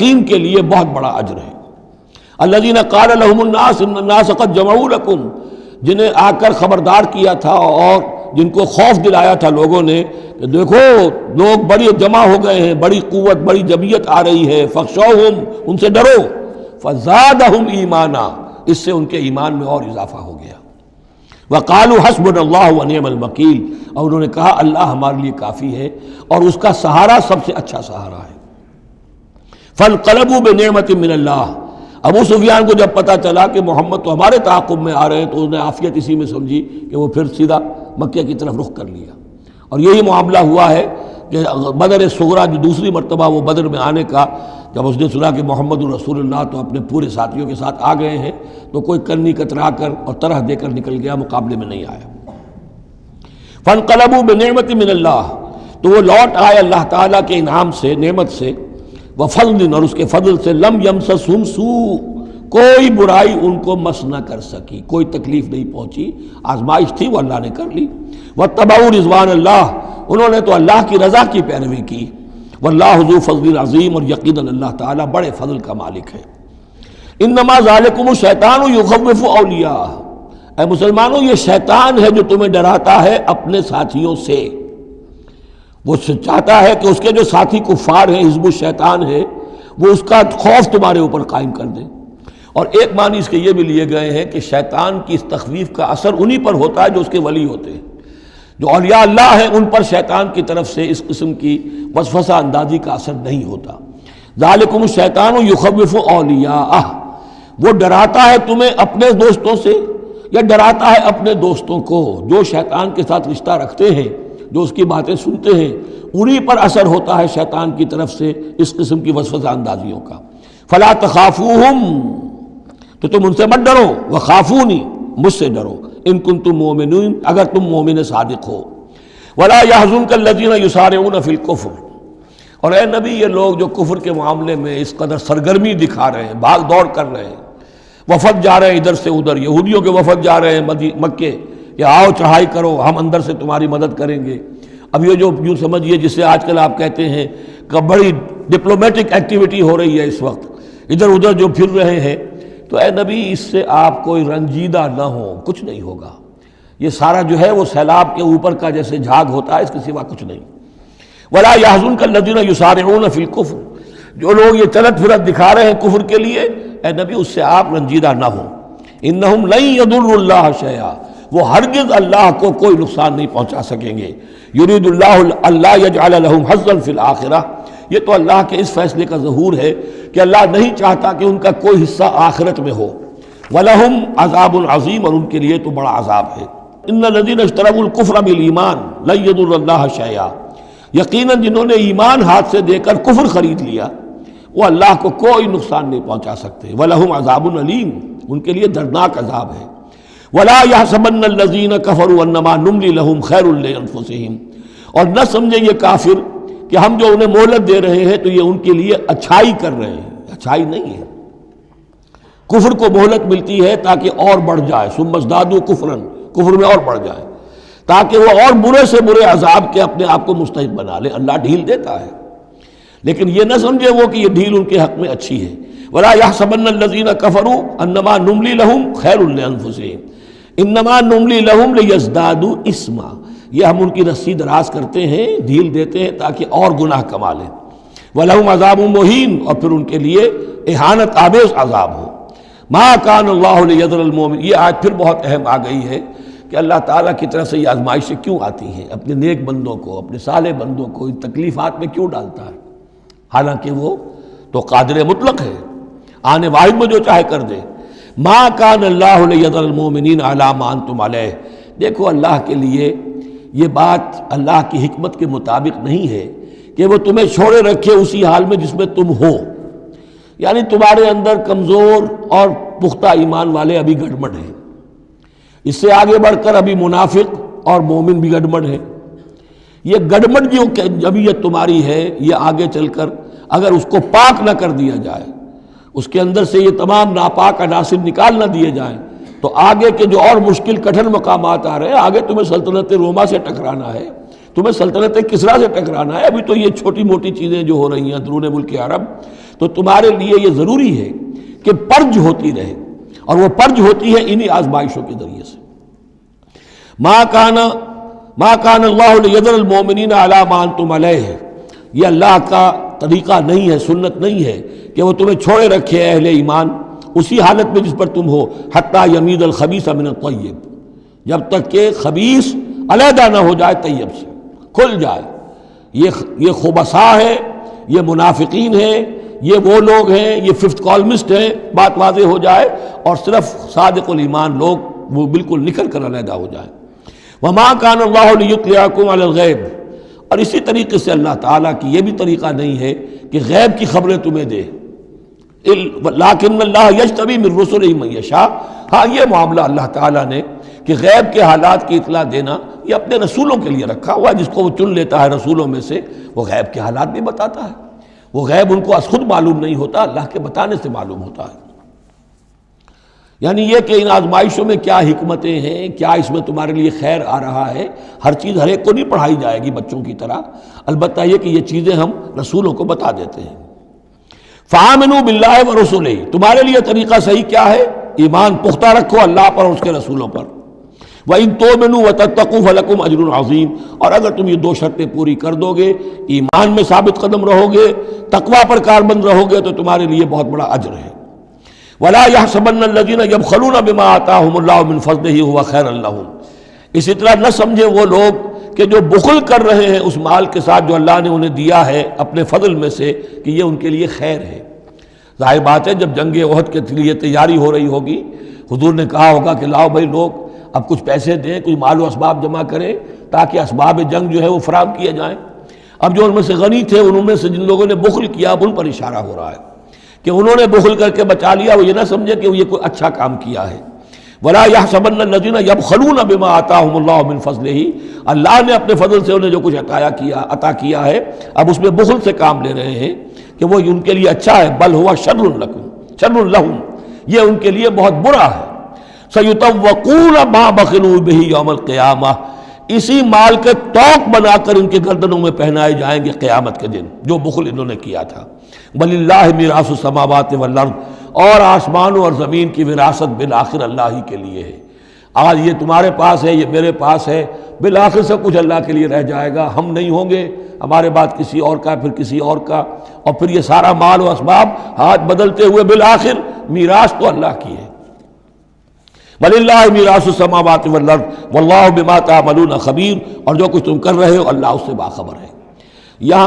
متقین کے لیے بہت بڑا اجر ہے۔ الذین قال لهم الناس ان الناس قد جمعوا لكم، جنہیں آ کر خبردار کیا تھا اور جن کو خوف دلایا تھا لوگوں نے کہ دیکھو لوگ بڑی جمع ہو گئے ہیں، بڑی قوت بڑی جمعیت آ رہی ہے، فخشوہم، ان سے ڈرو، فزادہم ایمانا، اس سے ان کے ایمان میں اور اضافہ ہو گیا۔ وقالوا حسبنا اللہ ونعم الوکیل، اور انہوں نے کہا اللہ ہمارے لیے کافی ہے اور اس کا سہارا سب سے اچھا سہارا ہے۔ فانقلبوا بنعمت من اللہ، ابو سفیان کو جب پتہ چلا کہ محمد تو ہمارے تعاقب میں آ رہے ہیں تو انہوں نے عافیت اسی میں سمجھی کہ وہ پھر سیدھا مکہ کی طرف رخ کر لیا۔ اور یہی معاملہ ہوا ہے کہ بدر صغریٰ جو دوسری مرتبہ وہ بدر میں آنے کا، جب اس نے سنا کہ محمد الرسول اللہ تو اپنے پورے ساتھیوں کے ساتھ آ گئے ہیں تو کوئی کنی کترا کر اور طرح دے کر نکل گیا، مقابلے میں نہیں آیا۔ فانقلبوا بنعمت من اللہ، تو وہ لوٹ آئے اللہ تعالیٰ کے انعام سے، نعمت سے، وفضل، اور اس کے فضل سے، لم یمسسہم سوء، کوئی برائی ان کو مس نہ کر سکی، کوئی تکلیف نہیں پہنچی، آزمائش تھی وہ اللہ نے کر لی۔ واتبعوا رضوان اللہ، انہوں نے تو اللہ کی رضا کی پیروی کی۔ واللہ ذو فضل عظیم، اور یقیناً اللہ تعالیٰ بڑے فضل کا مالک ہے۔ انما ذالکم الشیطان یخوف اولیاء، اے مسلمانوں یہ شیطان ہے جو تمہیں ڈراتا ہے اپنے ساتھیوں سے۔ وہ چاہتا ہے کہ اس کے جو ساتھی کفار ہیں، حزب الشیطان ہے، وہ اس کا خوف تمہارے اوپر قائم کر دیں۔ اور ایک معنی اس کے یہ بھی لیے گئے ہیں کہ شیطان کی اس تخویف کا اثر انہی پر ہوتا ہے جو اس کے ولی ہوتے ہیں۔ جو اولیاء اللہ ہیں ان پر شیطان کی طرف سے اس قسم کی وسوسہ اندازی کا اثر نہیں ہوتا۔ ذالکم الشیطان یخوف اولیاءہ، وہ ڈراتا ہے تمہیں اپنے دوستوں سے، یا ڈراتا ہے اپنے دوستوں کو جو شیطان کے ساتھ رشتہ رکھتے ہیں، جو اس کی باتیں سنتے ہیں، انہی پر اثر ہوتا ہے شیطان کی طرف سے اس قسم کی وسوسہ اندازیوں کا۔ فلا تخافوہم، تو تم ان سے مت ڈرو، وخافونی، مجھ سے ڈرو، ان کنتم مؤمنین، اگر تم مومن صادق ہو۔ ولا يحزنک الذین یسارعون فی الکفر، اور اے نبی یہ لوگ جو کفر کے معاملے میں اس قدر سرگرمی دکھا رہے ہیں، بھاگ دوڑ کر رہے ہیں، وفد جا رہے ہیں ادھر سے ادھر، یہودیوں کے وفد جا رہے ہیں مکے کہ آؤ چڑھائی کرو، ہم اندر سے تمہاری مدد کریں گے۔ اب یہ جو یوں سمجھیے جسے آج کل آپ کہتے ہیں کہ بڑی ڈپلومیٹک ایکٹیویٹی ہو رہی ہے اس وقت، ادھر ادھر جو پھر رہے ہیں، تو اے نبی اس سے آپ کوئی رنجیدہ نہ ہو، کچھ نہیں ہوگا۔ یہ سارا جو ہے وہ سیلاب کے اوپر کا جیسے جھاگ ہوتا ہے، اس کے سوا کچھ نہیں۔ ولا يحزنک الذین یسارعون فی الکفر، جو لوگ یہ چلت پھرت دکھا رہے ہیں کفر کے لیے، اے نبی اس سے آپ رنجیدہ نہ ہوں۔ انہم لن یضروا اللہ شیئا، وہ ہرگز اللہ کو کوئی نقصان نہیں پہنچا سکیں گے۔ یرید اللہ اللہ یجعل لہم حظا فی الآخرہ، یہ تو اللہ کے اس فیصلے کا ظہور ہے کہ اللہ نہیں چاہتا کہ ان کا کوئی حصہ آخرت میں ہو۔ وَلَهُمْ عَذَابٌ عَظِيمٌ، اور ان کے لیے تو بڑا عذاب ہے۔ إِنَّ الَّذِينَ اشْتَرَوُا الْكُفْرَ بِالْإِيمَانِ لَن يَضُرُّوا اللَّهَ شَيْئًا، یقیناً جنہوں نے ایمان ہاتھ سے دے کر کفر خرید لیا وہ اللہ کو کوئی نقصان نہیں پہنچا سکتے۔ وَلَهُمْ عَذَابٌ أَلِيمٌ، ان کے لیے دردناک عذاب ہے۔ وَلَا يَحْسَبَنَّ الَّذِينَ كَفَرُوا أَنَّمَا نُمْلِي لَهُمْ خَيْرٌ لِأَنفُسِهِمْ، اور نہ سمجھیں یہ کافر کہ ہم جو انہیں مہلت دے رہے ہیں تو یہ ان کے لیے اچھائی کر رہے ہیں، اچھائی نہیں ہے۔ کفر کو مہلت ملتی ہے تاکہ اور بڑھ جائے، ثم ازدادوا کفرا، کفر میں اور بڑھ جائے، تاکہ وہ اور برے سے برے عذاب کے اپنے آپ کو مستحق بنا لے۔ اللہ ڈھیل دیتا ہے، لیکن یہ نہ سمجھے وہ کہ یہ ڈھیل ان کے حق میں اچھی ہے۔ وَلَا يَحْسَبَنَّ الَّذِينَ كَفَرُوا أَنَّمَا نُمْلِي لَهُمْ خَيْرٌ لِأَنفُسِهِمْ إِنَّمَا نُمْلِي لَهُمْ لِيَزْدَادُوا إِثْمًا، یہ ہم ان کی رسی دراز کرتے ہیں، ڈھیل دیتے ہیں تاکہ اور گناہ کما لیں۔ وَلَهُمْ عَذَابٌ مُهِينٌ، اور پھر ان کے لیے اہانت آمیز عذاب ہو۔ مَا كَانَ اللَّهُ لِيَذَرَ الْمُؤْمِنِينَ، یہ آیت پھر بہت اہم آ گئی ہے کہ اللہ تعالیٰ کی طرف سے یہ آزمائشیں کیوں آتی ہیں، اپنے نیک بندوں کو، اپنے صالح بندوں کو ان تکلیفات میں کیوں ڈالتا ہے، حالانکہ وہ تو قادر مطلق ہے، آنے واحد میں جو چاہے کر دے۔ ما کان اللہ لیذر المؤمنین علی ما انتم علیہ، دیکھو اللہ کے لیے یہ بات اللہ کی حکمت کے مطابق نہیں ہے کہ وہ تمہیں چھوڑے رکھے اسی حال میں جس میں تم ہو، یعنی تمہارے اندر کمزور اور پختہ ایمان والے ابھی گڑبڑ ہیں، اس سے آگے بڑھ کر ابھی منافق اور مومن بھی گڑبڑ ہیں۔ یہ گڑبڑ جو جبیت تمہاری ہے، یہ آگے چل کر اگر اس کو پاک نہ کر دیا جائے، اس کے اندر سے یہ تمام ناپاک عناصر نکال نہ دیے جائیں، تو آگے کے جو اور مشکل کٹھن مقامات آ رہے ہیں، آگے تمہیں سلطنت روما سے ٹکرانا ہے، تمہیں سلطنت کسریٰ سے ٹکرانا ہے، ابھی تو یہ چھوٹی موٹی چیزیں جو ہو رہی ہیں درون ملک عرب، تو تمہارے لیے یہ ضروری ہے کہ پرج ہوتی رہے، اور وہ پرج ہوتی ہے انہی آزمائشوں کے ذریعے سے۔ ما کان اللہ لیذر المؤمنین علی ما انتم علیہ، یہ اللہ کا طریقہ نہیں ہے، سنت نہیں ہے کہ وہ تمہیں چھوڑے رکھے اہل ایمان اسی حالت میں جس پر تم ہو، حتی یمیز الخبیث من الطیب، جب تک کہ خبیث علیحدہ نہ ہو جائے طیب سے، کھل جائے۔ یہ خبثاء ہے، یہ منافقین ہیں، یہ وہ لوگ ہیں، یہ ففتھ کالمسٹ ہیں، بات واضح ہو جائے، اور صرف صادق الایمان لوگ وہ بالکل نکل کر علیحدہ ہو جائیں۔ وما کان اللہ لیطلعکم علی الغیب، اور اسی طریقے سے اللہ تعالیٰ کی یہ بھی طریقہ نہیں ہے کہ غیب کی خبریں تمہیں دے، لیکن اللہ یجتبی من رسلہ من یشاء، ہاں یہ معاملہ اللہ تعالیٰ نے کہ غیب کے حالات کی اطلاع دینا یہ اپنے رسولوں کے لیے رکھا ہوا ہے، جس کو وہ چن لیتا ہے رسولوں میں سے وہ غیب کے حالات بھی بتاتا ہے۔ وہ غیب ان کو از خود معلوم نہیں ہوتا، اللہ کے بتانے سے معلوم ہوتا ہے۔ یعنی یہ کہ ان آزمائشوں میں کیا حکمتیں ہیں، کیا اس میں تمہارے لیے خیر آ رہا ہے، ہر چیز ہر ایک کو نہیں پڑھائی جائے گی بچوں کی طرح، البتہ یہ کہ یہ چیزیں ہم رسولوں کو بتا دیتے ہیں۔ فآمنوا باللہ ورسلہ، تمہارے لیے طریقہ صحیح کیا ہے؟ ایمان پختہ رکھو اللہ پر اور اس کے رسولوں پر۔ وَإِن تُؤْمِنُوا وَتَتَّقُوا فَلَكُمْ أَجْرٌ عَظِيمٌ، اور اگر تم یہ دو شرطیں پوری کر دو گے، ایمان میں ثابت قدم رہو گے، تقوی پر کاربند رہو گے، تو تمہارے لیے بہت بڑا اجر ہے۔ وَلَا يَحْسَبَنَّ الَّذِينَ يَبْخَلُونَ بِمَا آتَاهُمُ اللَّهُ مِنْ فَضْلِهِ هُوَ خَيْرًا لَّهُمْ، اسی طرح نہ سمجھے وہ لوگ کہ جو بخل کر رہے ہیں اس مال کے ساتھ جو اللہ نے انہیں دیا ہے اپنے فضل میں سے، کہ یہ ان کے لیے خیر ہے۔ ظاہر بات ہے جب جنگ احد کے لیے تیاری ہو رہی ہوگی، حضور نے کہا ہوگا کہ لاؤ بھائی لوگ اب کچھ پیسے دیں، کچھ مال و اسباب جمع کریں تاکہ اسباب جنگ جو ہے وہ فراہم کیے جائیں۔ اب جو ان میں سے غنی تھے، ان میں سے جن لوگوں نے بخل کیا، اب ان پر اشارہ ہو رہا ہے کہ انہوں نے بخل کر کے بچا لیا، وہ یہ نہ سمجھے کہ یہ کوئی اچھا کام کیا ہے۔ وَلَا يَحْسَبَنَّ الَّذِينَ يَبْخَلُونَ بِمَا آتَاهُمُ اللَّهُ مِنْ فَضْلِهِ، اللہ نے اپنے فضل سے انہیں جو کچھ عطا کیا ہے، اب اس میں بخل سے کام لے رہے ہیں کہ وہ ان کے لیے اچھا ہے، بل ہوا شر لہم، یہ ان کے لیے بہت برا ہے۔ سَيُطَوَّقُونَ مَا بَخِلُوا بِهِ يَوْمَ الْقِيَامَةِ، اسی مال کے توق بنا کر ان کے گردنوں میں پہنائے جائیں گے قیامت کے دن جو بخل انہوں نے کیا تھا۔ وَلِلَّهِ مِيرَاثُ السَّمَاوَاتِ وَالْأَرْضِ، اور آسمانوں اور زمین کی وراثت بالآخر اللہ ہی کے لیے ہے۔ آج یہ تمہارے پاس ہے، یہ میرے پاس ہے، بالآخر سب کچھ اللہ کے لیے رہ جائے گا، ہم نہیں ہوں گے، ہمارے بعد کسی اور کا، پھر کسی اور کا، اور پھر یہ سارا مال و اسباب ہاتھ بدلتے ہوئے بالآخر میراث تو اللہ کی ہے۔ وَلِلَّهِ مِيرَاثُ السَّمَاوَاتِ وَالْأَرْضِ وَاللَّهُ بِمَا تَعْمَلُونَ خَبِيرٌ، اور جو کچھ تم کر رہے ہو اللہ اس سے باخبر ہے۔ یہاں